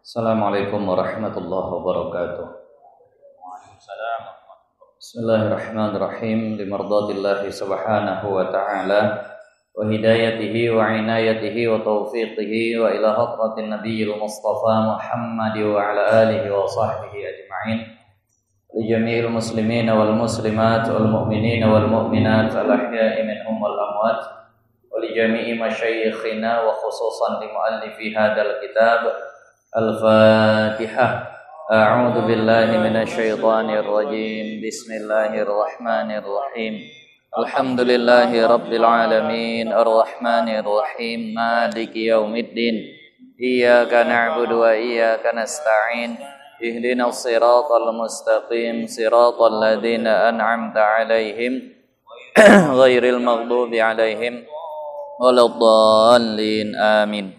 Assalamualaikum warahmatullahi wabarakatuh. Waalaikumsalam. Bismillahirrahmanirrahim. Limardatillahi subhanahu wa ta'ala wa hidayatihi wa inayatihi wa taufiqihi wa ila hadratin nabiyil mustafa Muhammad wa ala alihi wa sahbihi ajma'in. Li jami'il muslimina wal muslimat wal mu'minina wal mu'minat al ahya'i minhum wal amwat wa li jami'i masyayikhina wa khususan li muallifi hadzal kitab. Al-Fatihah. A'udzu billahi minasyaitonir rajim. Bismillahirrahmanirrahim. Alhamdulillahi rabbil alamin, arrahmanir rahim, maliki yaumiddin. Iyyaka na'budu wa iyyaka nasta'in. Ihdinas siratal mustaqim, siratal ladzina an'amta 'alaihim ghairil maghdubi 'alaihim waladdallin. Amin.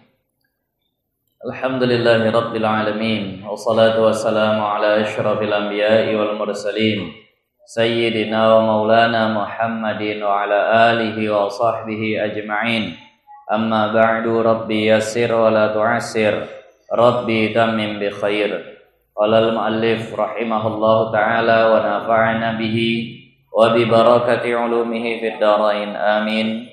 Alhamdulillahi rabbil alamin, wassalatu wassalamu ala asyrafil anbiya'i wal mursalin, sayyidina wa maulana Muhammadin wa ala alihi wa sahbihi ajma'in. Amma ba'du, rabbi yassir wa la tu'assir, rabbi tammim bi khair. Qala al-muallif rahimahullahu ta'ala wa nafa'ana bihi wa bi barakati ulumihi fid dharain, amin.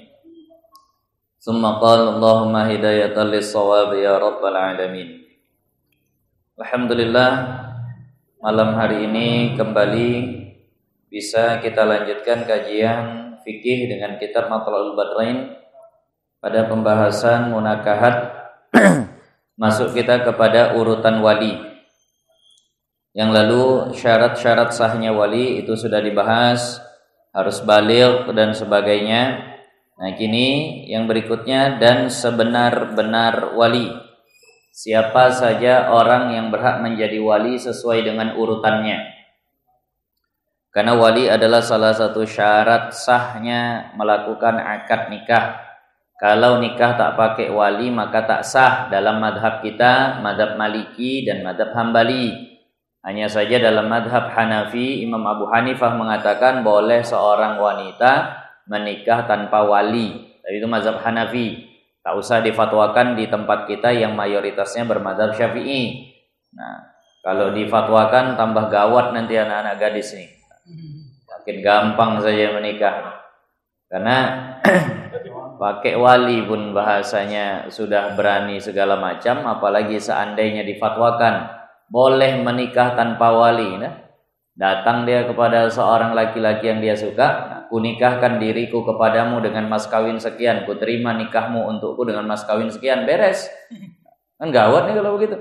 Summa qala Allahumma hidayatan lis-shawab ya rabbal alamin. Alhamdulillah, malam hari ini kembali bisa kita lanjutkan kajian fikih dengan kitab Matla'ul Badrain pada pembahasan munakahat. Masuk kita kepada urutan wali. Yang lalu syarat-syarat sahnya wali itu sudah dibahas, harus baligh dan sebagainya. Nah, kini yang berikutnya, dan sebenar-benar wali. Siapa saja orang yang berhak menjadi wali sesuai dengan urutannya. Karena wali adalah salah satu syarat sahnya melakukan akad nikah. Kalau nikah tak pakai wali maka tak sah dalam madhab kita, madhab Maliki dan madhab Hambali. Hanya saja dalam madhab Hanafi, Imam Abu Hanifah mengatakan boleh seorang wanita menikah tanpa wali. Itu mazhab Hanafi. Tak usah difatwakan di tempat kita yang mayoritasnya bermadzhab Syafi'i. Nah, kalau difatwakan tambah gawat nanti anak-anak gadis nih. Makin gampang saja menikah. Karena pakai wali pun bahasanya sudah berani segala macam, apalagi seandainya difatwakan boleh menikah tanpa wali. Nah, datang dia kepada seorang laki-laki yang dia suka, kunikahkan diriku kepadamu dengan mas kawin sekian, ku terima nikahmu untukku dengan mas kawin sekian, beres. Kan gawat nih kalau begitu.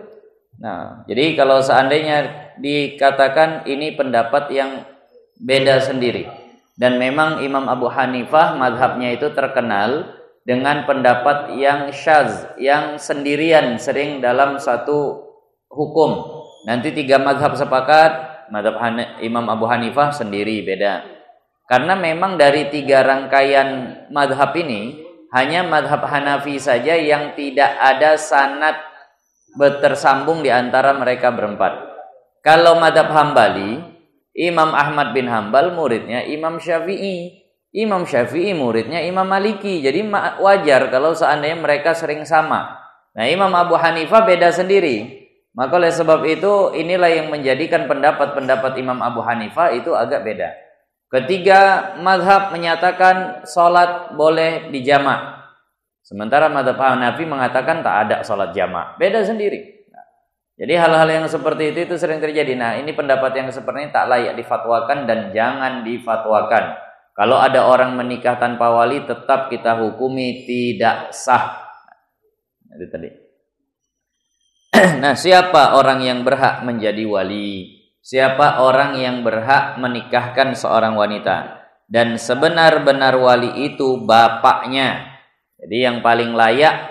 Nah, jadi kalau seandainya dikatakan ini pendapat yang beda sendiri, dan memang Imam Abu Hanifah madhabnya itu terkenal dengan pendapat yang syadz, yang sendirian sering dalam satu hukum. Nanti tiga madhab sepakat, madhab Imam Abu Hanifah sendiri beda. Karena memang dari tiga rangkaian madhab ini, hanya madhab Hanafi saja yang tidak ada sanad bersambung di antara mereka berempat. Kalau madhab Hambali, Imam Ahmad bin Hambal muridnya Imam Syafi'i, Imam Syafi'i muridnya Imam Maliki. Jadi wajar kalau seandainya mereka sering sama. Nah, Imam Abu Hanifah beda sendiri. Maka oleh sebab itu inilah yang menjadikan pendapat-pendapat Imam Abu Hanifah itu agak beda. Ketiga madhab menyatakan sholat boleh dijamak, sementara madhab Hanafi mengatakan tak ada sholat jamak, beda sendiri. Nah, jadi hal-hal yang seperti itu sering terjadi. Nah, ini pendapat yang seperti ini tak layak difatwakan dan jangan difatwakan. Kalau ada orang menikah tanpa wali tetap kita hukumi tidak sah. Nah, itu tadi. Nah, siapa orang yang berhak menjadi wali? Siapa orang yang berhak menikahkan seorang wanita? Dan sebenar-benar wali itu bapaknya. Jadi yang paling layak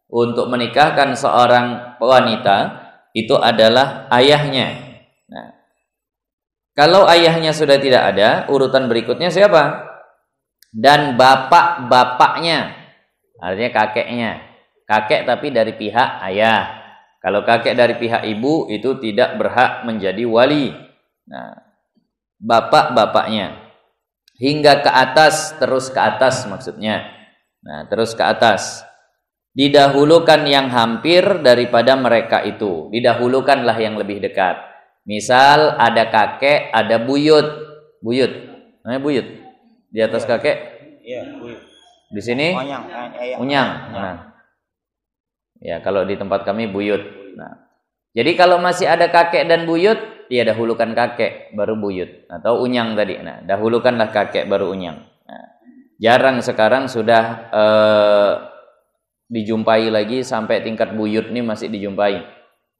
untuk menikahkan seorang wanita itu adalah ayahnya. Nah, kalau ayahnya sudah tidak ada, urutan berikutnya siapa? Dan bapak-bapaknya, artinya kakeknya. Kakek tapi dari pihak ayah. Kalau kakek dari pihak ibu itu tidak berhak menjadi wali. Nah, bapak-bapaknya hingga ke atas, terus ke atas maksudnya. Nah, terus ke atas. didahulukan yang hampir daripada mereka itu. Didahulukanlah yang lebih dekat. Misal ada kakek, ada buyut. Buyut. Namanya buyut. Di atas kakek? Iya, buyut. Di sini? Unyang. Nah. Ya, kalau di tempat kami buyut. Nah. Jadi kalau masih ada kakek dan buyut, dia dahulukan kakek baru buyut atau unyang tadi. Nah, dahulukanlah kakek baru unyang. Nah, jarang sekarang sudah dijumpai lagi sampai tingkat buyut ini masih dijumpai.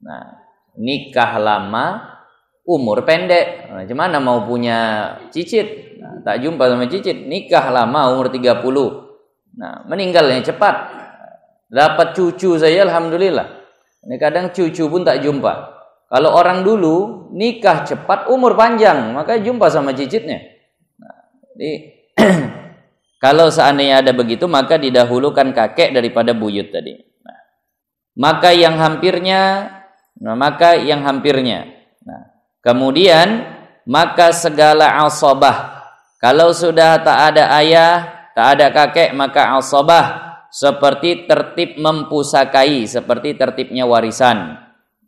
Nah, nikah lama, umur pendek. Nah, gimana mau punya cicit? Nah, tak jumpa sama cicit. Nikah lama umur 30. Nah, meninggalnya cepat. Dapat cucu saya alhamdulillah. Ini kadang cucu pun tak jumpa. Kalau orang dulu nikah cepat, umur panjang, maka jumpa sama cicitnya. Nah, jadi kalau seandainya ada begitu, maka didahulukan kakek daripada buyut tadi. Nah, maka yang hampirnya. Nah, kemudian maka segala asabah. Kalau sudah tak ada ayah, tak ada kakek, maka asabah. Seperti tertib mempusakai, seperti tertibnya warisan.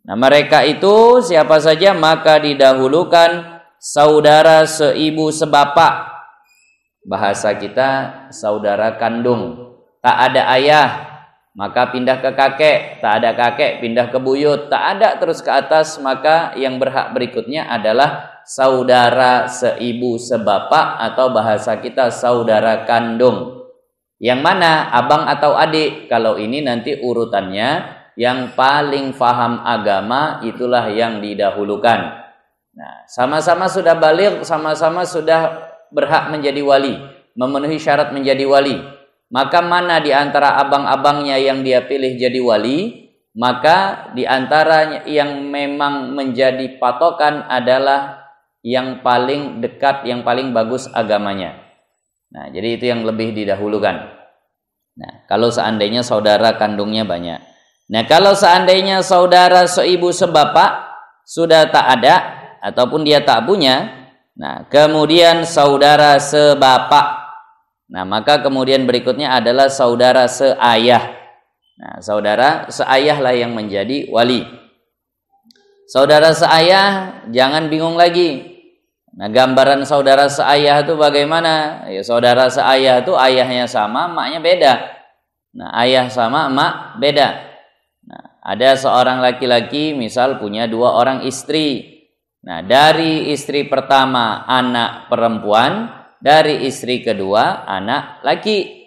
Nah, mereka itu siapa saja? Maka didahulukan saudara seibu sebapak. Bahasa kita saudara kandung. Tak ada ayah, maka pindah ke kakek. Tak ada kakek, pindah ke buyut. Tak ada terus ke atas, maka yang berhak berikutnya adalah saudara seibu sebapak atau bahasa kita saudara kandung. Yang mana abang atau adik? Kalau ini nanti urutannya yang paling faham agama itulah yang didahulukan. Nah, sama-sama sudah baligh, sama-sama sudah berhak menjadi wali, memenuhi syarat menjadi wali. Maka mana di antara abang-abangnya yang dia pilih jadi wali? Maka di antara yang memang menjadi patokan adalah yang paling dekat, yang paling bagus agamanya. Nah, jadi itu yang lebih didahulukan. Nah, kalau seandainya saudara kandungnya banyak. Nah, kalau seandainya saudara seibu sebapak sudah tak ada ataupun dia tak punya, nah, kemudian saudara sebapak. Nah, maka kemudian berikutnya adalah saudara seayah. Nah, saudara seayahlah yang menjadi wali. Saudara seayah jangan bingung lagi. Nah, gambaran saudara seayah itu bagaimana? Ya, saudara seayah itu ayahnya sama, maknya beda. Nah, ayah sama, mak beda. Nah, ada seorang laki-laki misal punya 2 orang istri. Nah, dari istri pertama anak perempuan, dari istri kedua anak laki.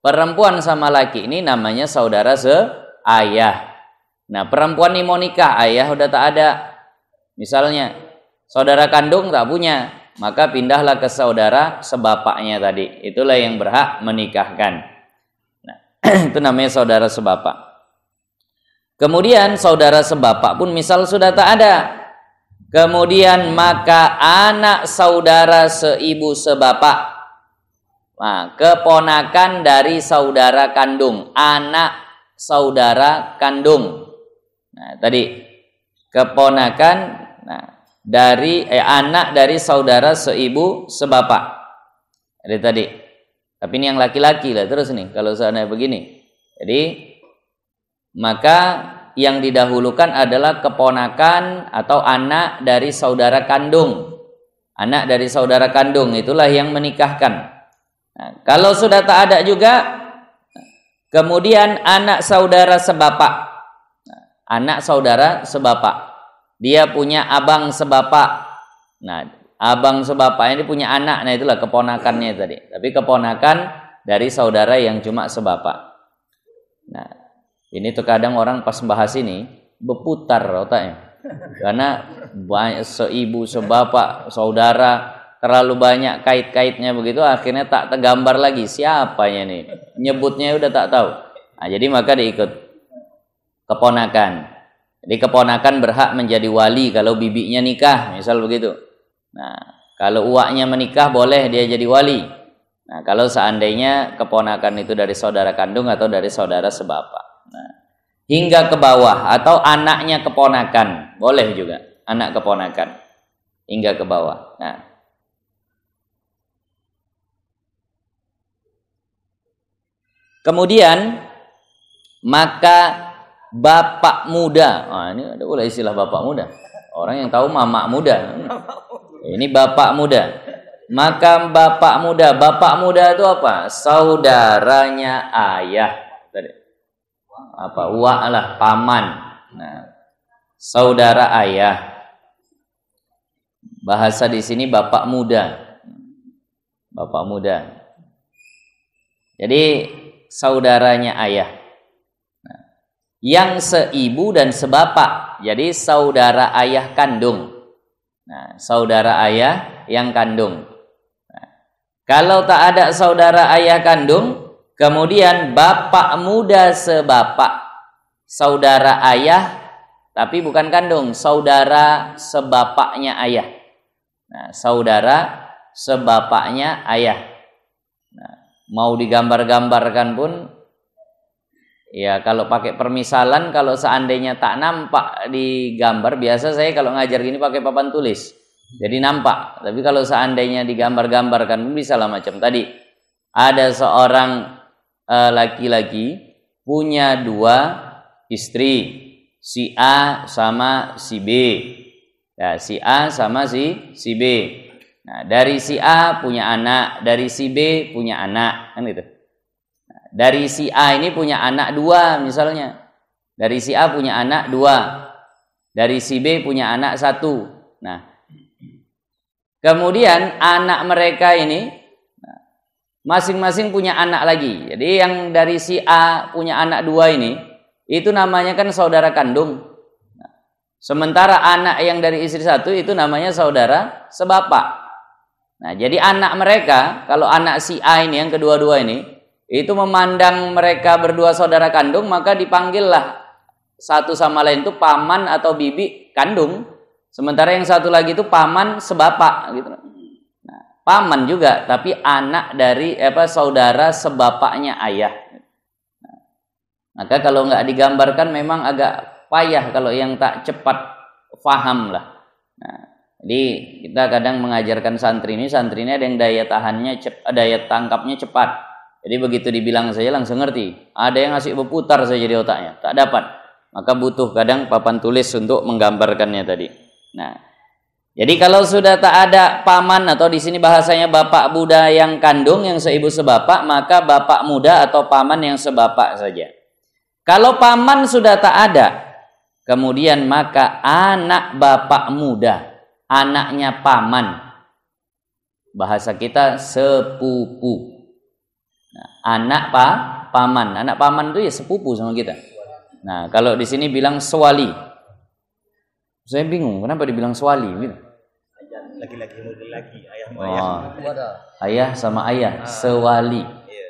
Perempuan sama laki ini namanya saudara seayah. Nah, perempuan ini mau nikah, ayah udah tak ada. Misalnya saudara kandung tak punya, maka pindahlah ke saudara sebapaknya tadi. Itulah yang berhak menikahkan. Nah, itu namanya saudara sebapak. Kemudian saudara sebapak pun misal sudah tak ada. Kemudian maka anak saudara seibu sebapak. Nah, keponakan dari saudara kandung, anak saudara kandung. Nah, tadi keponakan, nah, dari anak dari saudara seibu sebapak. Jadi tadi. Tapi ini yang laki-laki lah terus nih kalau seandainya begini. Jadi maka yang didahulukan adalah keponakan atau anak dari saudara kandung. Anak dari saudara kandung itulah yang menikahkan. Nah, kalau sudah tak ada juga, kemudian anak saudara sebapak. Nah, anak saudara sebapak. Dia punya abang sebapak. Nah, abang sebapak ini punya anak. Nah, itulah keponakannya tadi. Tapi keponakan dari saudara yang cuma sebapak. Nah, ini terkadang orang pas membahas ini berputar otaknya. Karena banyak seibu, sebapak, saudara, terlalu banyak kait-kaitnya begitu, akhirnya tak tergambar lagi siapanya nih. Nyebutnya udah tak tahu. Nah, jadi maka diikut keponakan. Jadi keponakan berhak menjadi wali kalau bibinya nikah, misal begitu. Nah, kalau uaknya menikah boleh dia jadi wali. Nah, kalau seandainya keponakan itu dari saudara kandung atau dari saudara sebapak. Nah, hingga ke bawah atau anaknya keponakan, boleh juga anak keponakan hingga ke bawah. Nah, kemudian maka bapak muda. Ini ada pula istilah bapak muda. Orang yang tahu mamak muda. Ini bapak muda. Maka bapak muda itu apa? Saudaranya ayah. Apa? Uwa lah, paman. Nah, saudara ayah. Bahasa di sini bapak muda. Bapak muda. Jadi saudaranya ayah. Nah, yang seibu dan sebapak. Jadi saudara ayah kandung. Nah, saudara ayah yang kandung. Kalau tak ada saudara ayah kandung, kemudian bapak muda sebapak, saudara ayah, tapi bukan kandung, saudara sebapaknya ayah. Nah, saudara sebapaknya ayah. Nah, mau digambar-gambarkan pun, ya kalau pakai permisalan, kalau seandainya tak nampak di gambar, biasa saya kalau ngajar gini pakai papan tulis. Jadi nampak, tapi kalau seandainya digambar-gambarkan bisa lah macam tadi. Ada seorang laki-laki punya 2 istri, si A sama si B. Ya, si A sama si B. Nah, dari si A punya anak, dari si B punya anak, kan gitu. Nah, dari si A ini punya anak 2 misalnya. Dari si A punya anak 2. Dari si B punya anak 1. Nah, kemudian anak mereka ini masing-masing punya anak lagi. Jadi yang dari si A punya anak 2 ini, itu namanya kan saudara kandung. Sementara anak yang dari istri 1 itu namanya saudara sebapak. Nah, jadi anak mereka, kalau anak si A ini yang kedua-dua ini, itu memandang mereka berdua saudara kandung, maka dipanggillah satu sama lain itu paman atau bibi kandung. Sementara yang satu lagi itu paman sebapak gitu. Nah, paman juga tapi anak dari saudara sebapaknya ayah. Nah, maka kalau nggak digambarkan memang agak payah kalau yang tak cepat faham lah. Nah, jadi kita kadang mengajarkan santri ini ada yang daya tahannya daya tangkapnya cepat. Jadi begitu dibilang saja langsung ngerti. Ada yang asik berputar saja di otaknya, tak dapat. Maka butuh kadang papan tulis untuk menggambarkannya tadi. Nah, jadi kalau sudah tak ada paman atau di sini bahasanya bapak muda yang kandung yang seibu sebapak, maka bapak muda atau paman yang sebapak saja. Kalau paman sudah tak ada, kemudian maka anak bapak muda, anaknya paman. Bahasa kita sepupu. Nah, anak paman, anak paman itu ya sepupu sama kita. Nah, kalau di sini bilang sewali. Saya bingung, kenapa dibilang swali gitu? Laki-laki muda lagi, ayah sama ayah. Ayah sama ayah, sewali. Iya.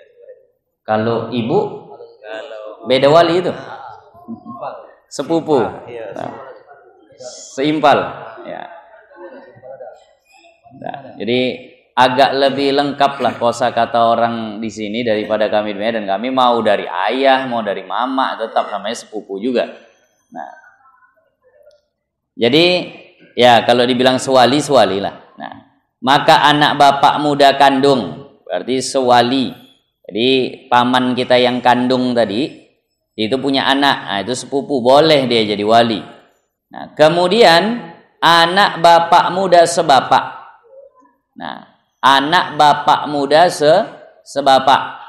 Kalau ibu, beda wali itu. Sepupu. Nah, seimpal. Ya. Nah, jadi agak lebih lengkap lah kosakata orang di sini daripada kami di Medan. Kami mau dari ayah, mau dari mama, tetap namanya sepupu juga. Nah, jadi ya kalau dibilang sewali lah. Nah, maka anak bapak muda kandung berarti sewali. Jadi paman kita yang kandung tadi itu punya anak, nah, itu sepupu, boleh dia jadi wali. Nah, kemudian anak bapak muda sebapak. Nah, anak bapak muda sebapak.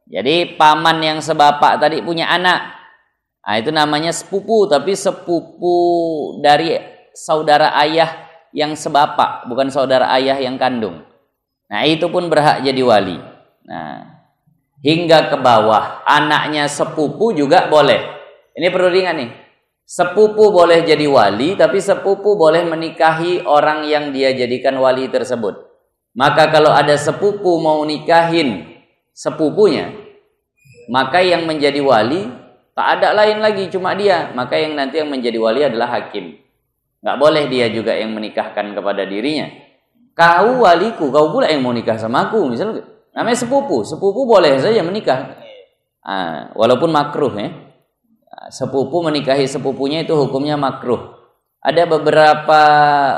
Jadi paman yang sebapak tadi punya anak. Nah, itu namanya sepupu, tapi sepupu dari saudara ayah yang sebapak, bukan saudara ayah yang kandung. Nah, itu pun berhak jadi wali. Nah, hingga ke bawah, anaknya sepupu juga boleh. Ini perlu diingat nih. Sepupu boleh jadi wali, tapi sepupu boleh menikahi orang yang dia jadikan wali tersebut. Maka kalau ada sepupu mau nikahin sepupunya, maka yang menjadi wali tak ada lain lagi, cuma dia. Maka yang nanti yang menjadi wali adalah hakim. Nggak boleh dia juga yang menikahkan kepada dirinya. Kau waliku, kau pula yang mau nikah sama aku, misalnya. Namanya sepupu. Sepupu boleh saja menikah. Nah, walaupun makruh ya. Sepupu menikahi sepupunya itu hukumnya makruh. Ada beberapa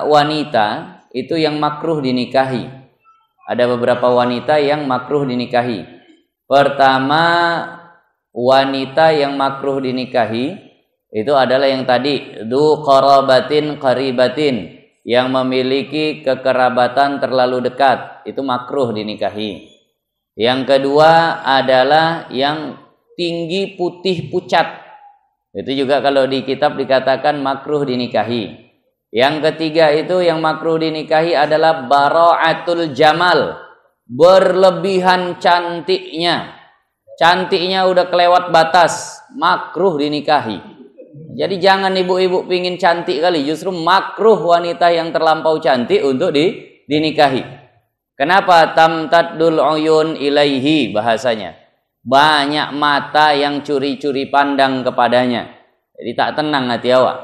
wanita itu yang makruh dinikahi. Ada beberapa wanita yang makruh dinikahi. Pertama, wanita yang makruh dinikahi itu adalah yang tadi du qarabatin qaribatin, yang memiliki kekerabatan terlalu dekat, itu makruh dinikahi. Yang kedua adalah yang tinggi putih pucat, itu juga kalau di kitab dikatakan makruh dinikahi. Yang ketiga itu yang makruh dinikahi adalah bara'atul jamal, berlebihan cantiknya. Cantiknya udah kelewat batas, makruh dinikahi. Jadi jangan ibu-ibu pingin cantik kali, justru makruh wanita yang terlampau cantik untuk dinikahi. Kenapa? Tamtaddul uyun ilaihi bahasanya. Banyak mata yang curi-curi pandang kepadanya. Jadi tak tenang hati awak.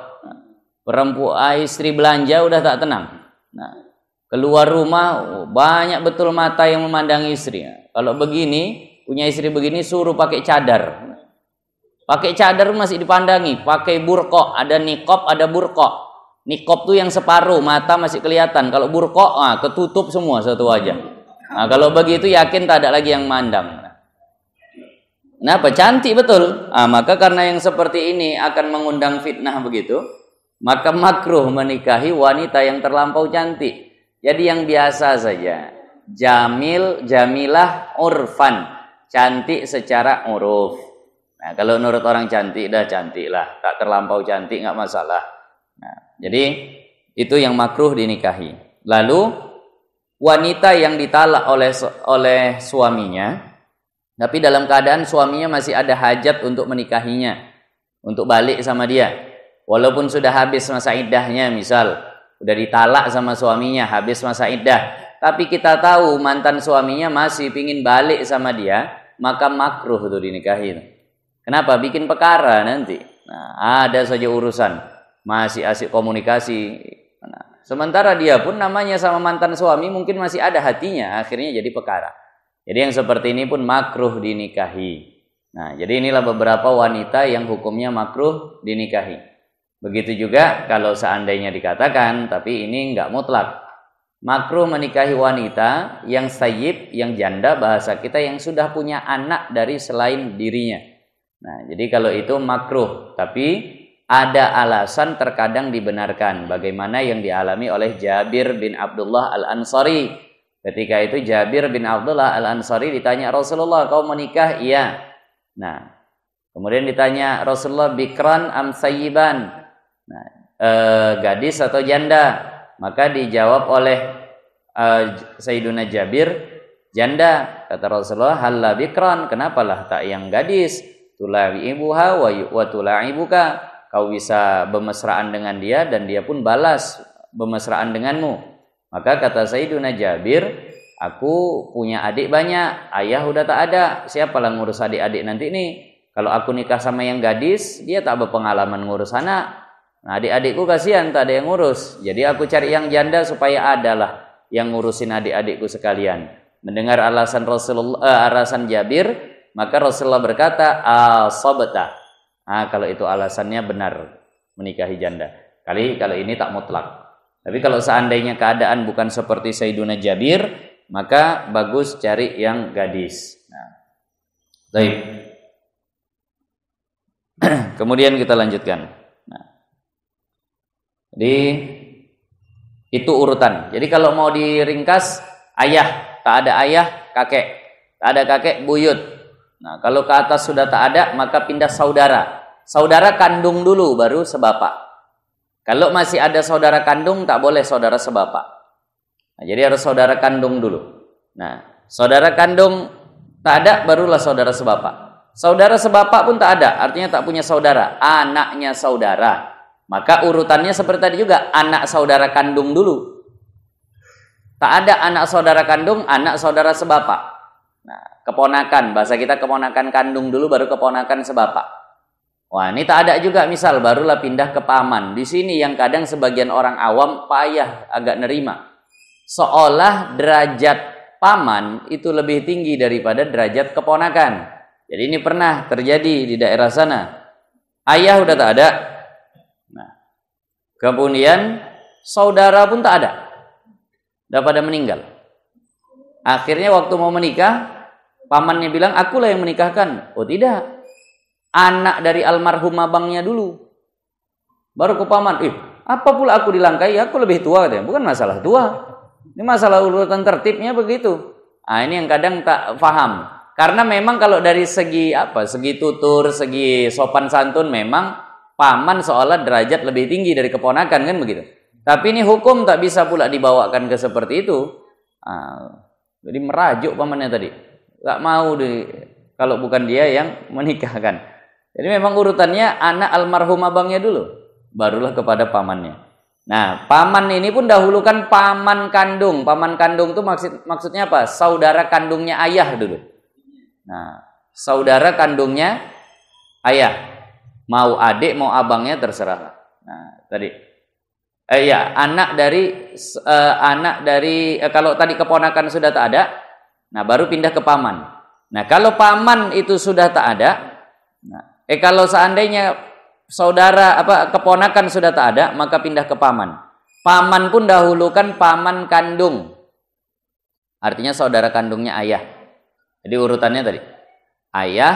Perempuan istri belanja udah tak tenang. Nah, keluar rumah banyak betul mata yang memandang istri. Kalau begini, punya istri begini suruh pakai cadar. Pakai cadar masih dipandangi, pakai burqa, ada niqab, ada burqa. Niqab tuh yang separuh, mata masih kelihatan. Kalau burqa, ketutup semua satu wajah. Nah, kalau begitu yakin tak ada lagi yang mandang. Kenapa? Cantik betul. Maka karena yang seperti ini akan mengundang fitnah begitu, maka makruh menikahi wanita yang terlampau cantik. Jadi yang biasa saja. Jamil, jamilah, urfan. Cantik secara uruf. Nah, kalau menurut orang cantik, dah cantik lah. Tak terlampau cantik, nggak masalah. Nah, jadi itu yang makruh dinikahi. Lalu wanita yang ditalak oleh suaminya, tapi dalam keadaan suaminya masih ada hajat untuk menikahinya, untuk balik sama dia. Walaupun sudah habis masa iddahnya, misal udah ditalak sama suaminya, habis masa iddah, tapi kita tahu mantan suaminya masih pingin balik sama dia, maka makruh itu dinikahi. Kenapa? Bikin perkara nanti. Nah, ada saja urusan, masih asik komunikasi. Nah, sementara dia pun namanya sama mantan suami mungkin masih ada hatinya, akhirnya jadi perkara. Jadi yang seperti ini pun makruh dinikahi. Nah, jadi inilah beberapa wanita yang hukumnya makruh dinikahi. Begitu juga kalau seandainya dikatakan, tapi ini enggak mutlak. Makruh menikahi wanita yang sayyib, yang janda bahasa kita, yang sudah punya anak dari selain dirinya. Nah, jadi kalau itu makruh, tapi ada alasan terkadang dibenarkan. Bagaimana yang dialami oleh Jabir bin Abdullah Al-Ansari. Ketika itu Jabir bin Abdullah Al-Ansari ditanya, Rasulullah, kau menikah? Iya. Nah, kemudian ditanya, Rasulullah, bikran am sayyiban? Nah, gadis atau janda? Maka dijawab oleh Sayyiduna Jabir, janda. Kata Rasulullah, halla bikran, kenapalah tak yang gadis? Tula'ibuha wa tula'ibuka, kau bisa bermesraan dengan dia dan dia pun balas bermesraan denganmu. Maka kata Sayyiduna Jabir, aku punya adik banyak, ayah udah tak ada, siapalah ngurus adik-adik nanti nih? Kalau aku nikah sama yang gadis, dia tak berpengalaman ngurus anak. Nah, adik-adikku kasihan tak ada yang ngurus. Jadi aku cari yang janda supaya adalah yang ngurusin adik-adikku sekalian. Mendengar alasan alasan Jabir, maka Rasulullah berkata, asabta. Kalau itu alasannya benar menikahi janda. Kalau ini tak mutlak. Tapi kalau seandainya keadaan bukan seperti Sayyiduna Jabir, maka bagus cari yang gadis. Nah, baik. Kemudian kita lanjutkan. Nah, jadi itu urutan. Jadi kalau mau diringkas, ayah, tak ada ayah, kakek. Tak ada kakek, buyut. Nah, kalau ke atas sudah tak ada, maka pindah saudara. Saudara kandung dulu, baru sebapak. Kalau masih ada saudara kandung, tak boleh saudara sebapak. Nah, jadi harus saudara kandung dulu. Nah, saudara kandung tak ada, barulah saudara sebapak. Saudara sebapak pun tak ada, artinya tak punya saudara. Anaknya saudara. Maka urutannya seperti tadi juga, anak saudara kandung dulu. Tak ada anak saudara kandung, anak saudara sebapak. Nah, keponakan, bahasa kita keponakan kandung dulu, baru keponakan sebapak. Wah, ini tak ada juga, misal barulah pindah ke paman. Di sini yang kadang sebagian orang awam payah agak nerima. Seolah derajat paman itu lebih tinggi daripada derajat keponakan. Jadi ini pernah terjadi di daerah sana. Ayah udah tak ada. Nah, kemudian saudara pun tak ada. Udah pada meninggal. Akhirnya waktu mau menikah, pamannya bilang, akulah yang menikahkan. Oh tidak, anak dari almarhum abangnya dulu. Baru ke paman. Apa pula aku dilangkai? Aku lebih tua katanya. Bukan masalah tua. Ini masalah urutan tertibnya begitu. Ini yang kadang tak paham. Karena memang kalau dari segi segi tutur, segi sopan santun memang paman seolah derajat lebih tinggi dari keponakan kan begitu. Tapi ini hukum tak bisa pula dibawakan ke seperti itu. Jadi merajuk pamannya tadi. Tak mau kalau bukan dia yang menikahkan. Jadi memang urutannya anak almarhum abangnya dulu, barulah kepada pamannya. Nah, paman ini pun dahulukan paman kandung. Paman kandung itu maksudnya apa? Saudara kandungnya ayah dulu. Nah, saudara kandungnya ayah. Mau adik, mau abangnya terserah. Nah, tadi anak dari kalau tadi keponakan sudah tak ada, nah baru pindah ke paman. Nah, kalau paman itu sudah tak ada, kalau seandainya saudara keponakan sudah tak ada, maka pindah ke paman. Paman pun dahulukan paman kandung. Artinya saudara kandungnya ayah. Jadi urutannya tadi. Ayah,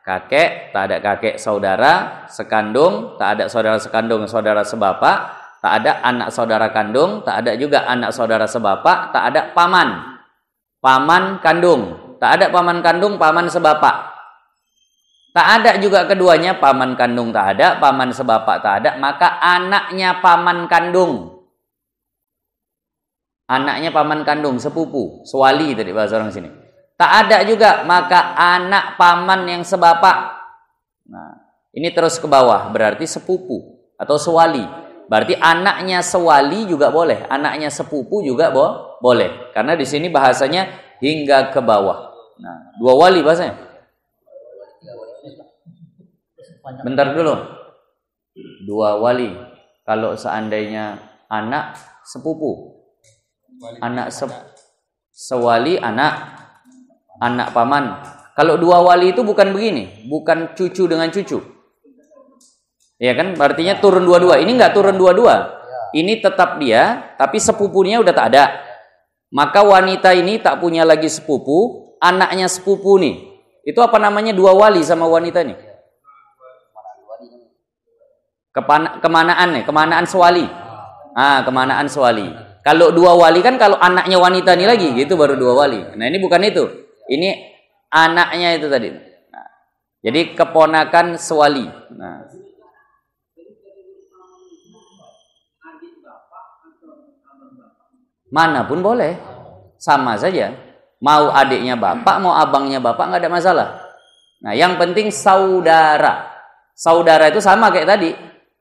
kakek, tak ada kakek saudara sekandung, tak ada saudara sekandung, saudara sebapak, tak ada anak saudara kandung, tak ada juga anak saudara sebapak, tak ada paman. Paman kandung, tak ada paman kandung, paman sebapak. Tak ada juga keduanya, paman kandung tak ada, paman sebapak tak ada, maka anaknya paman kandung. Anaknya paman kandung, sepupu, sewali tadi bahasa orang sini. Tak ada juga, maka anak paman yang sebapak. Nah, ini terus ke bawah, berarti sepupu atau sewali. Berarti anaknya sewali juga boleh, anaknya sepupu juga boleh. Karena di sini bahasanya hingga ke bawah. Nah, dua wali bahasanya. Bentar dulu. Dua wali. Kalau seandainya anak sepupu, anak sewali, anak paman. Kalau dua wali itu bukan begini, bukan cucu dengan cucu. Ya kan? Artinya turun dua-dua. Ini enggak turun dua-dua. Ini tetap dia, tapi sepupunya udah tak ada. Maka wanita ini tak punya lagi sepupu, anaknya sepupu nih. Itu apa namanya? Dua wali sama wanita nih. Kemanaan sewali. Kemanaan sewali. Kalau dua wali kan kalau anaknya wanita ini lagi, gitu baru dua wali. Nah, ini bukan itu. Ini anaknya itu tadi. Nah, jadi keponakan sewali. Nah. Mana pun boleh. Sama saja. Mau adiknya bapak, mau abangnya bapak, nggak ada masalah. Nah, yang penting saudara. Saudara itu sama kayak tadi.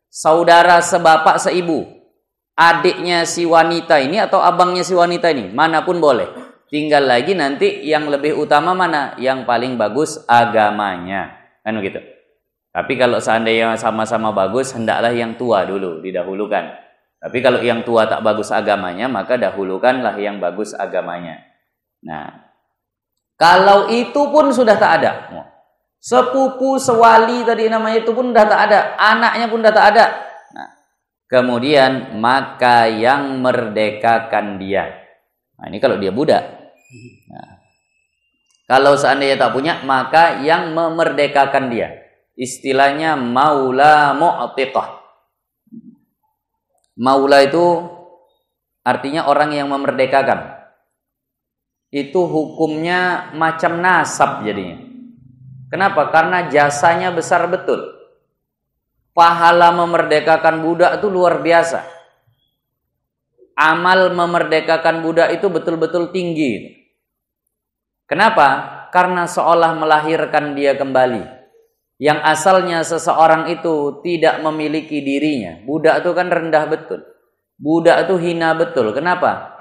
Saudara sebapak seibu, adiknya si wanita ini atau abangnya si wanita ini, manapun boleh. Tinggal lagi nanti yang lebih utama mana, yang paling bagus agamanya, kan begitu. Tapi kalau seandainya sama-sama bagus, hendaklah yang tua dulu didahulukan. Tapi kalau yang tua tak bagus agamanya, maka dahulukanlah yang bagus agamanya. Nah, kalau itu pun sudah tak ada. Sepupu sewali tadi namanya itu pun dah tak ada, anaknya pun dah tak ada. Nah, kemudian maka yang merdekakan dia. Nah, ini kalau dia budak. Nah, kalau seandainya tak punya, maka yang memerdekakan dia. Istilahnya maula mu'tiqah. Maula itu artinya orang yang memerdekakan. Itu hukumnya macam nasab jadinya. Kenapa? Karena jasanya besar betul. Pahala memerdekakan budak itu luar biasa. Amal memerdekakan budak itu betul-betul tinggi. Kenapa? Karena seolah melahirkan dia kembali. Yang asalnya seseorang itu tidak memiliki dirinya. Budak itu kan rendah betul. Budak itu hina betul. Kenapa?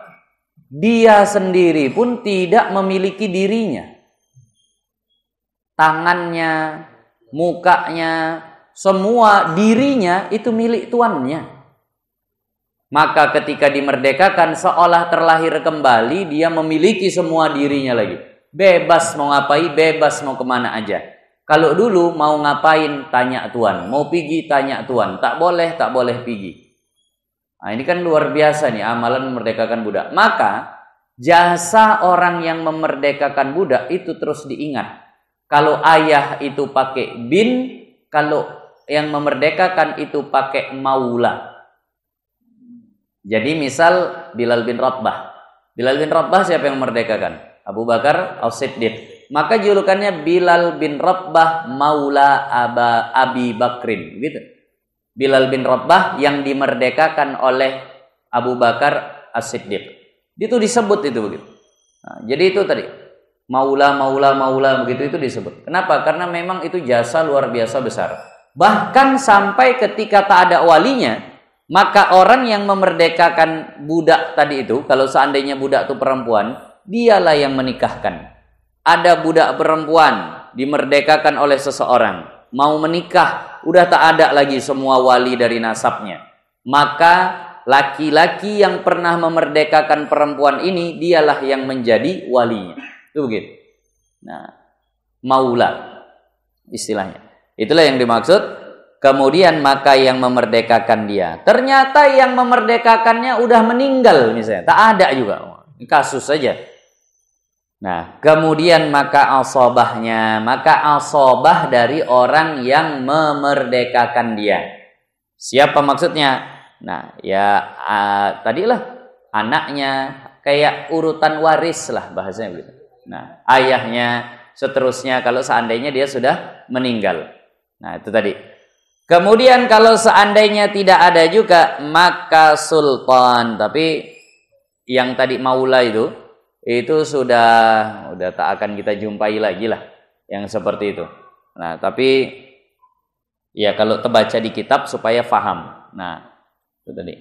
Dia sendiri pun tidak memiliki dirinya. Tangannya, mukanya, semua dirinya itu milik tuannya. Maka ketika dimerdekakan seolah terlahir kembali, dia memiliki semua dirinya lagi. Bebas mau ngapain, bebas mau kemana aja. Kalau dulu mau ngapain tanya tuan, mau pergi tanya tuan, tak boleh pergi. Nah, ini kan luar biasa nih amalan memerdekakan budak. Maka jasa orang yang memerdekakan budak itu terus diingat. Kalau ayah itu pakai bin, kalau yang memerdekakan itu pakai maula. Jadi misal Bilal bin Rabah. Bilal bin Rabah siapa yang memerdekakan? Abu Bakar As-Siddiq. Maka julukannya Bilal bin Rabah maula Abi Bakrin, gitu. Bilal bin Rabah yang dimerdekakan oleh Abu Bakar As-Siddiq. Itu disebut itu begitu. Nah, jadi itu tadi maula begitu itu disebut. Kenapa? Karena memang itu jasa luar biasa besar. Bahkan sampai ketika tak ada walinya, maka orang yang memerdekakan budak tadi itu, kalau seandainya budak itu perempuan, dialah yang menikahkan. Ada budak perempuan dimerdekakan oleh seseorang, mau menikah, udah tak ada lagi semua wali dari nasabnya. Maka laki-laki yang pernah memerdekakan perempuan ini, dialah yang menjadi walinya. Itu begitu. Nah, maula istilahnya. Itulah yang dimaksud. Kemudian maka yang memerdekakan dia. Ternyata yang memerdekakannya udah meninggal misalnya. Tak ada juga. Kasus saja. Nah, kemudian maka asobahnya. Maka asobah dari orang yang memerdekakan dia. Siapa maksudnya? Nah, ya tadilah anaknya. Kayak urutan waris lah bahasanya begitu. Nah, ayahnya, seterusnya kalau seandainya dia sudah meninggal. Nah, itu tadi. Kemudian kalau seandainya tidak ada juga, maka sultan. Tapi yang tadi maula itu sudah tak akan kita jumpai lagi lah yang seperti itu. Nah, tapi ya kalau terbaca di kitab supaya faham. Nah, itu tadi.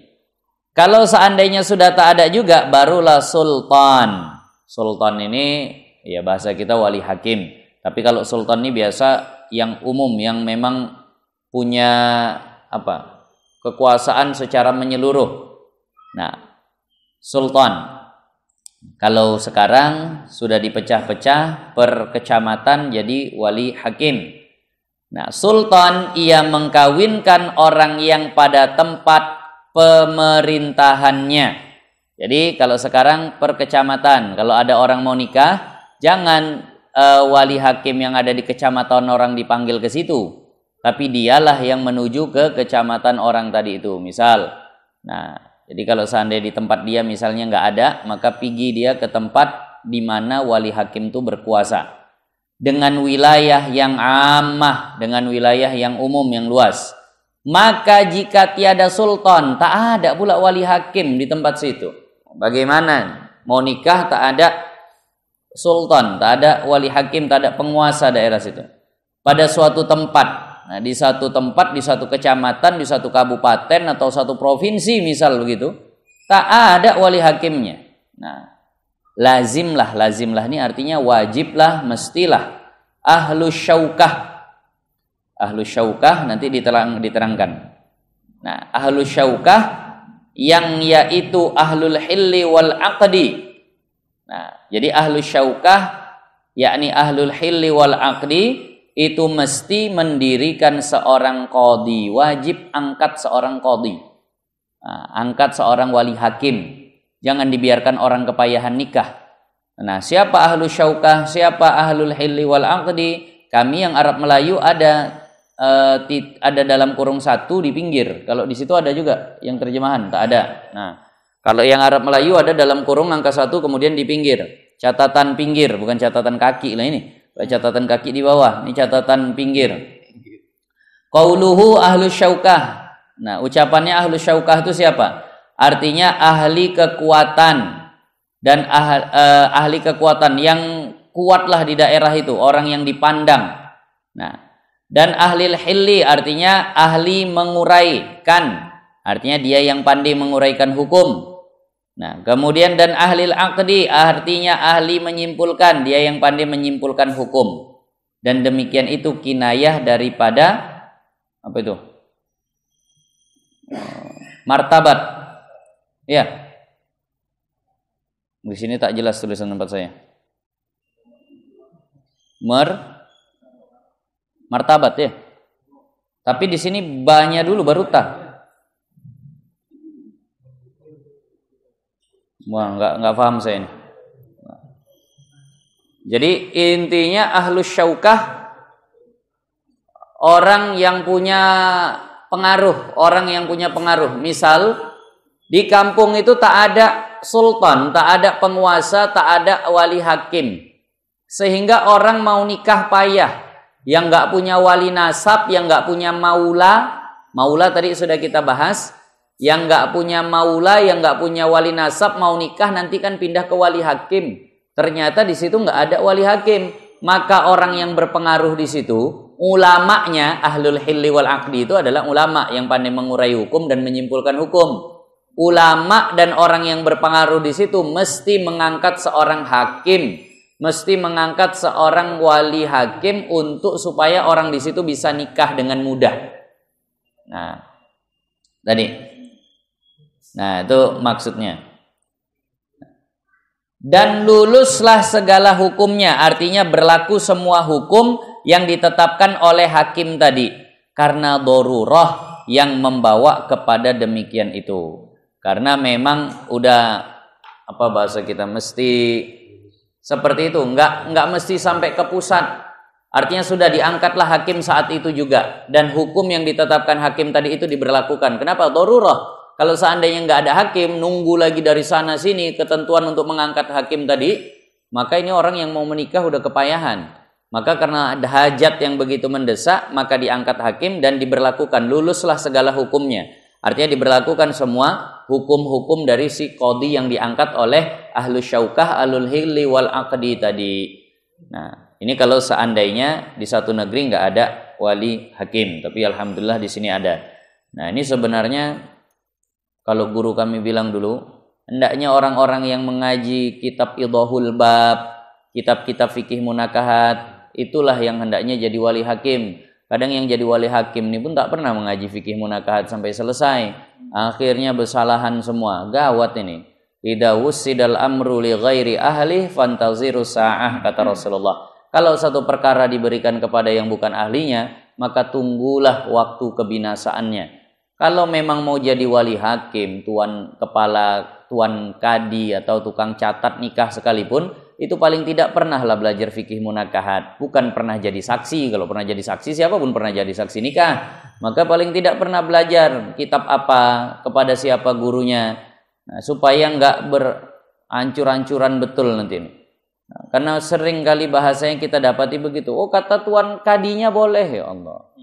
Kalau seandainya sudah tak ada juga, barulah sultan. Sultan ini ya bahasa kita wali hakim. Tapi kalau sultan ini biasa yang umum, yang memang punya kekuasaan secara menyeluruh. Nah, sultan. Kalau sekarang sudah dipecah-pecah per kecamatan jadi wali hakim. Nah, sultan ia mengkawinkan orang yang pada tempat pemerintahannya. Jadi kalau sekarang per kecamatan, kalau ada orang mau nikah, jangan wali hakim yang ada di kecamatan orang dipanggil ke situ. Tapi dialah yang menuju ke kecamatan orang tadi itu. Misal, nah, jadi kalau seandainya di tempat dia misalnya nggak ada, maka pergi dia ke tempat di mana wali hakim itu berkuasa. Dengan wilayah yang ammah, dengan wilayah yang umum, yang luas. Maka jika tiada sultan, tak ada pula wali hakim di tempat situ. Bagaimana? Mau nikah tak ada sultan, tak ada wali hakim, tak ada penguasa daerah situ. Pada suatu tempat. Nah, di satu tempat, di satu kecamatan, di satu kabupaten atau satu provinsi misal begitu, tak ada wali hakimnya. Nah, lazimlah ini artinya wajiblah, mestilah. Ahlus syaukah nanti diterangkan. Nah, ahlus syaukah yang yaitu ahlul hilli wal aqdi. Nah, jadi ahlus syaukah yakni ahlul hilli wal aqdi itu mesti mendirikan seorang qadhi, wajib angkat seorang qadhi. Nah, angkat seorang wali hakim. Jangan dibiarkan orang kepayahan nikah. Nah, siapa ahlu syaukah, siapa ahlul hilli wal aqdi? Kami yang Arab Melayu ada dalam kurung 1 di pinggir. Kalau di situ ada juga yang terjemahan, tak ada. Nah, kalau yang Arab Melayu ada dalam kurung angka 1 kemudian di pinggir. Catatan pinggir, bukan catatan kaki lah ini. Catatan kaki di bawah, ini catatan pinggir. Qauluhu ahlus syaukah. Nah, ucapannya ahlus syaukah itu siapa? Artinya ahli kekuatan dan ahli kekuatan yang kuatlah di daerah itu, orang yang dipandang. Nah, dan ahli hilli artinya ahli menguraikan, artinya dia yang pandai menguraikan hukum. Nah, kemudian dan ahli aqdi artinya ahli menyimpulkan, dia yang pandai menyimpulkan hukum. Dan demikian itu kinayah daripada apa itu? Martabat. Ya. Di sini tak jelas tulisan tempat saya. Martabat ya. Tapi di sini banyak dulu baru tak. Wah, nggak paham saya ini. Jadi intinya ahlus syaukah orang yang punya pengaruh. Misal di kampung itu tak ada sultan, tak ada penguasa, tak ada wali hakim. Sehingga orang mau nikah payah. Yang nggak punya wali nasab, yang nggak punya maula tadi sudah kita bahas. Yang nggak punya maula, yang nggak punya wali nasab mau nikah nanti kan pindah ke wali hakim. Ternyata di situ nggak ada wali hakim. Maka orang yang berpengaruh di situ, ulamanya ahlul hilli wal aqdi itu adalah ulama yang pandai mengurai hukum dan menyimpulkan hukum. Ulama dan orang yang berpengaruh di situ mesti mengangkat seorang hakim, mesti mengangkat seorang wali hakim untuk supaya orang di situ bisa nikah dengan mudah. Nah, itu maksudnya. Dan luluslah segala hukumnya, artinya berlaku semua hukum yang ditetapkan oleh hakim tadi, karena darurah yang membawa kepada demikian itu. Karena memang udah bahasa kita mesti seperti itu, enggak mesti sampai ke pusat. Artinya sudah diangkatlah hakim saat itu juga, dan hukum yang ditetapkan hakim tadi itu diberlakukan. Kenapa? Darurah. Kalau seandainya nggak ada hakim, nunggu lagi dari sana sini ketentuan untuk mengangkat hakim tadi, maka ini orang yang mau menikah udah kepayahan. Maka karena ada hajat yang begitu mendesak, maka diangkat hakim dan diberlakukan, luluslah segala hukumnya. Artinya diberlakukan semua hukum-hukum dari si qadhi yang diangkat oleh ahlus syaukah, ahlul hilli wal aqdi tadi. Nah, ini kalau seandainya di satu negeri nggak ada wali hakim, tapi alhamdulillah di sini ada. Nah, ini sebenarnya kalau guru kami bilang dulu, hendaknya orang-orang yang mengaji kitab Idahul Bab, kitab-kitab fikih munakahat, itulah yang hendaknya jadi wali hakim. Kadang yang jadi wali hakim ini pun tak pernah mengaji fikih munakahat sampai selesai. Akhirnya bersalahan semua. Gawat ini. Idza wussidal amru li ghairi ahli fantaziru sa'ah, kata Rasulullah. Kalau satu perkara diberikan kepada yang bukan ahlinya, maka tunggulah waktu kebinasaannya. Kalau memang mau jadi wali hakim, tuan kepala, tuan kadi atau tukang catat nikah sekalipun, itu paling tidak pernahlah belajar fikih munakahat. Bukan pernah jadi saksi. Kalau pernah jadi saksi, siapapun pernah jadi saksi nikah. Maka paling tidak pernah belajar kitab apa, kepada siapa gurunya. Nah, supaya nggak berancur-ancuran betul nanti. Nah, karena sering kali bahasanya kita dapati begitu. Oh, kata tuan kadinya boleh, ya Allah.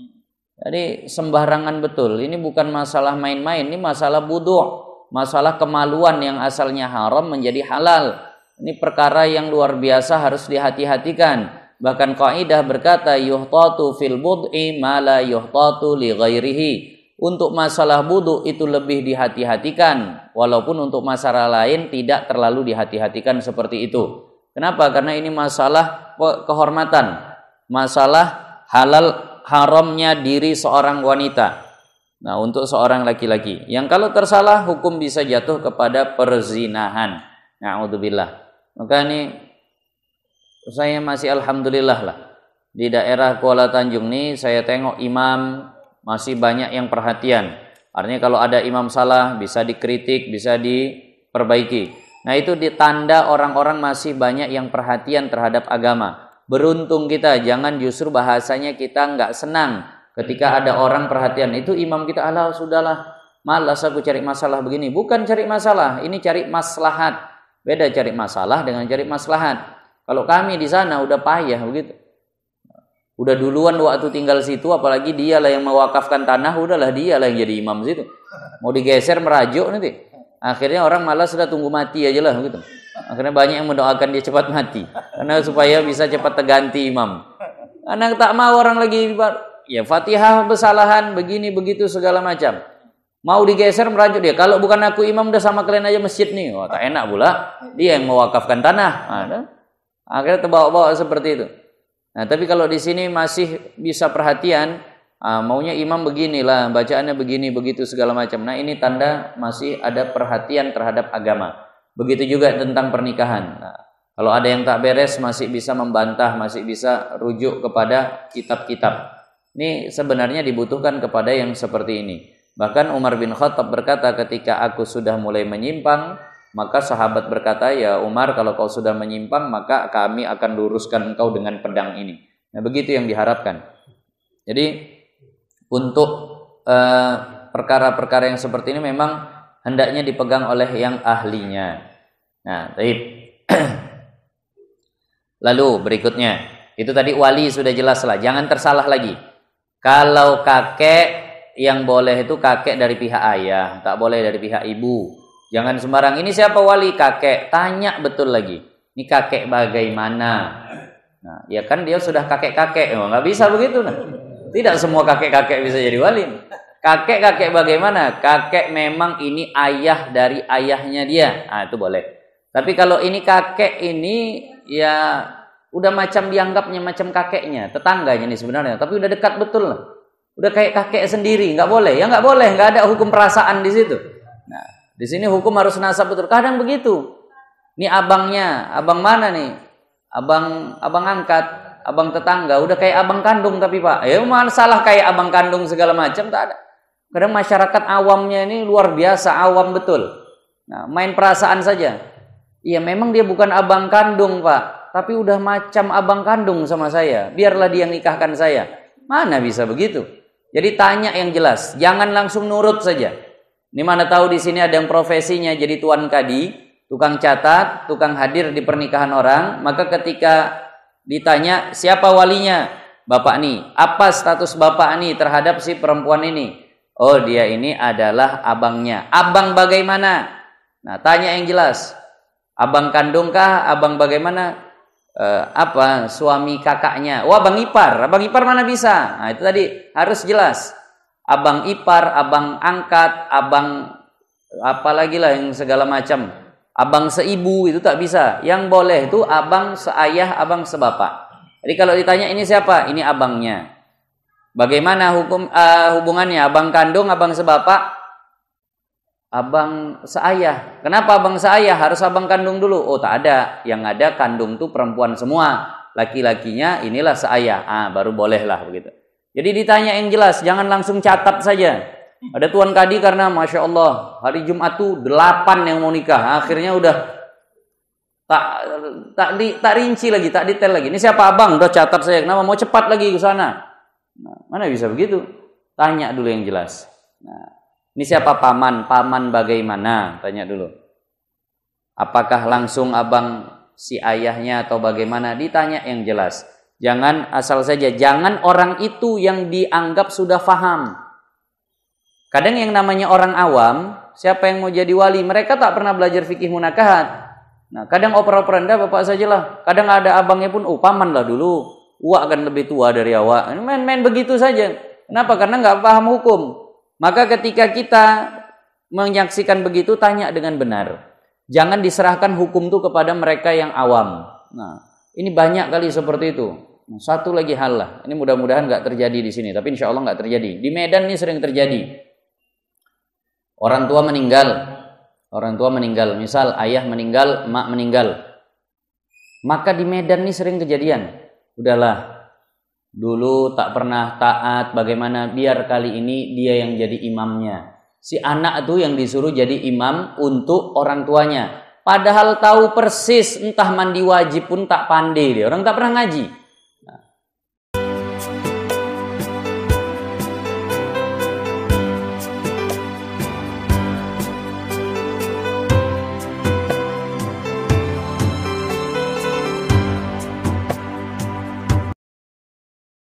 Jadi sembarangan betul. Ini bukan masalah main-main, ini masalah budu', masalah kemaluan yang asalnya haram menjadi halal. Ini perkara yang luar biasa, harus dihati-hatikan. Bahkan kaidah berkata yuhtatu fil bud'i ma la yuhtatu li ghairihi. Untuk masalah budu itu lebih dihati-hatikan, walaupun untuk masalah lain tidak terlalu dihati-hatikan seperti itu. Kenapa? Karena ini masalah kehormatan, masalah halal haramnya diri seorang wanita. Nah, untuk seorang laki-laki yang kalau tersalah hukum bisa jatuh kepada perzinahan. Na'udzubillah. Maka ini saya masih alhamdulillah lah. Di daerah Kuala Tanjung nih saya tengok imam masih banyak yang perhatian. Artinya kalau ada imam salah bisa dikritik, bisa diperbaiki. Nah, itu ditanda orang-orang masih banyak yang perhatian terhadap agama. Beruntung kita, jangan justru bahasanya kita nggak senang ketika ada orang perhatian. Itu imam kita, alah sudahlah, malas aku cari masalah begini. Bukan cari masalah, ini cari maslahat. Beda cari masalah dengan cari maslahat. Kalau kami di sana udah payah begitu. Udah duluan waktu tinggal situ, apalagi dialah yang mewakafkan tanah, udahlah dialah yang jadi imam situ. Mau digeser merajuk nanti. Akhirnya orang malas sudah tunggu mati aja lah gitu. Akhirnya banyak yang mendoakan dia cepat mati karena supaya bisa cepat terganti imam. Karena tak mau orang lagi ya Fatihah kesalahan begini begitu segala macam. Mau digeser merajuk dia. Kalau bukan aku imam udah sama kalian aja masjid nih. Oh, tak enak pula. Dia yang mewakafkan tanah. Akhirnya terbawa-bawa seperti itu. Nah, tapi kalau di sini masih bisa perhatian, maunya imam beginilah, bacaannya begini begitu segala macam. Nah, ini tanda masih ada perhatian terhadap agama. Begitu juga tentang pernikahan. Nah, kalau ada yang tak beres masih bisa membantah, masih bisa rujuk kepada kitab-kitab. Ini sebenarnya dibutuhkan kepada yang seperti ini. Bahkan Umar bin Khattab berkata, ketika aku sudah mulai menyimpang, Maka sahabat berkata, ya Umar, kalau kau sudah menyimpang, maka kami akan luruskan engkau dengan pedang ini. Nah, begitu yang diharapkan. Jadi untuk perkara-perkara yang seperti ini memang hendaknya dipegang oleh yang ahlinya. Nah, baik. Lalu berikutnya, itu tadi wali sudah jelas lah, jangan tersalah lagi. Kalau kakek, yang boleh itu kakek dari pihak ayah, tak boleh dari pihak ibu. Jangan sembarang, ini siapa wali? Kakek. Tanya betul lagi, ini kakek bagaimana? Nah, ya kan dia sudah kakek-kakek, nggak bisa begitu. Nah, tidak semua kakek-kakek bisa jadi wali. Kakek-kakek bagaimana? Kakek memang ini ayah dari ayahnya dia, nah itu boleh. Tapi kalau ini kakek ini ya udah macam dianggapnya macam kakeknya, tetangganya nih sebenarnya, tapi udah dekat betul lah. Udah kayak kakek sendiri, nggak boleh. Ya nggak boleh, nggak ada hukum perasaan di situ. Nah, di sini hukum harus nasab betul. Kadang begitu. Ini abangnya, abang mana nih? Abang angkat, abang tetangga, udah kayak abang kandung tapi Pak. Ya masalah kayak abang kandung segala macam tak ada. Kadang masyarakat awamnya ini luar biasa, awam betul. Nah, main perasaan saja. Iya, memang dia bukan abang kandung Pak, tapi udah macam abang kandung sama saya. Biarlah dia nikahkan saya. Mana bisa begitu? Jadi tanya yang jelas, jangan langsung nurut saja. Ini mana tahu di sini ada yang profesinya jadi tuan kadi, tukang catat, tukang hadir di pernikahan orang. Maka ketika ditanya siapa walinya, bapak nih. Apa status bapak nih terhadap si perempuan ini? Oh, dia ini adalah abangnya. Abang bagaimana? Nah, tanya yang jelas. Abang kandungkah? Abang bagaimana? Suami kakaknya. Wah, abang ipar mana bisa? Nah, itu tadi harus jelas. Abang ipar, abang angkat, abang apalagi lah yang segala macam. Abang seibu itu tak bisa. Yang boleh itu abang seayah, abang sebapak. Jadi kalau ditanya ini siapa? Ini abangnya. Bagaimana hubungannya? Abang kandung, abang sebapak, abang seayah. Kenapa abang seayah? Harus abang kandung dulu. Oh, tak ada. Yang ada kandung tuh perempuan semua. Laki-lakinya inilah seayah. Baru bolehlah begitu. Jadi ditanya yang jelas, jangan langsung catat saja. Ada tuan kadi karena Masya Allah hari Jumat tuh 8 yang mau nikah. Akhirnya udah tak rinci lagi, tak detail lagi. Ini siapa abang? Udah catat saya. Kenapa mau cepat lagi ke sana? Nah, mana bisa begitu? Tanya dulu yang jelas. Nah, ini siapa paman? Paman bagaimana? Tanya dulu. Apakah langsung abang si ayahnya atau bagaimana? Ditanya yang jelas. Jangan asal saja. Jangan orang itu yang dianggap sudah faham. Kadang yang namanya orang awam, siapa yang mau jadi wali? Mereka tak pernah belajar fikih munakahat. Nah, kadang oper-operanda bapak sajalah. Kadang ada abangnya pun, paman lah dulu. Uak kan lebih tua dari awak. Main-main begitu saja. Kenapa? Karena nggak paham hukum. Maka ketika kita menyaksikan begitu, tanya dengan benar. Jangan diserahkan hukum itu kepada mereka yang awam. Nah, ini banyak kali seperti itu. Nah, satu lagi hal lah. Ini mudah-mudahan nggak terjadi di sini. Tapi insya Allah nggak terjadi. Di Medan ini sering terjadi. Orang tua meninggal. Misal ayah meninggal, emak meninggal. Maka di Medan ini sering kejadian. Udahlah. Dulu tak pernah taat, bagaimana biar kali ini dia yang jadi imamnya. Si anak itu yang disuruh jadi imam untuk orang tuanya. Padahal tahu persis, entah mandi wajib pun tak pandai dia. Orang tak pernah ngaji.